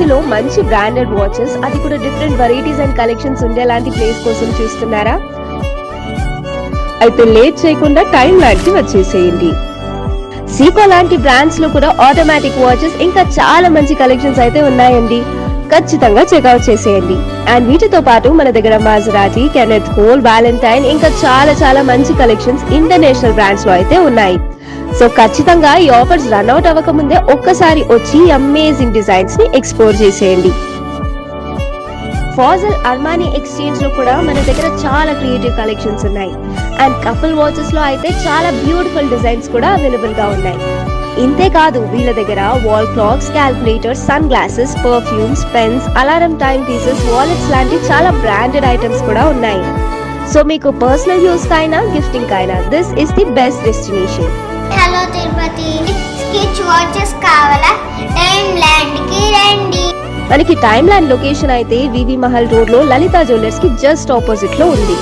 తిరుపతిలో మంచి branded watches, అది కూడా డిఫరెంట్ వెరైటీస్ అండ్ కలెక్షన్స్ ఉండేలాంటి ప్లేస్ కోసం చూస్తున్నారా? అయితే లేట్ చేయకుండా టైమ్ ల్యాండ్ కి వచ్చేసేయండి. సీకో లాంటి బ్రాండ్స్ లో కూడా ఆటోమేటిక్ వాచెస్ ఇంకా చాలా మంచి కలెక్షన్స్ అయితే ఉన్నాయండి. ఖచ్చితంగా చెక్అవుట్ చేసేయండి. అండ్ వీటితో పాటు మన దగ్గర మాజరాటి, కెనెత్ కోల్, వాలెంటైన్ ఇంకా చాలా మంచి కలెక్షన్స్ ఇంటర్నేషనల్ బ్రాండ్స్ లో అయితే ఉన్నాయి. సో ఖచ్చితంగా ఈ ఆఫర్స్ రన్ అవుట్ అవ్వక ముందే ఒక్కసారి వచ్చి అమేజింగ్ డిజైన్స్ ని ఎక్స్ప్లోర్ చేసేయండి. ఫాజల్ అర్మానీ ఎక్స్చేంజ్ లో కూడా మన దగ్గర చాలా క్రియేటివ్ కలెక్షన్స్ ఉన్నాయి. అండ్ కపుల్ వాచెస్ లో అయితే చాలా బ్యూటిఫుల్ డిజైన్స్ కూడా అవైలబుల్ గా ఉన్నాయి. ఇంతే కాదు, వీళ్ళ దగ్గర wall clocks, calculators, sun glasses, perfumes, pens, alarm time pieces, wallets లాంటి చాలా బ్రాండెడ్ ఐటమ్స్ కూడా ఉన్నాయి. సో మీకు పర్సనల్ యూస్ కైనా గిఫ్టింగ్ కైనా this is the best destination. Hello Tirupati, sketch watches కావాలా? టైమ్ ల్యాండ్ కి రండి. మనకి టైమ్ ల్యాండ్ లొకేషన్ అయితే వివి మహల్ రోడ్ లో లలితా జ్యువెలర్స్ కి జస్ట్ ఆపోజిట్ లో ఉంది.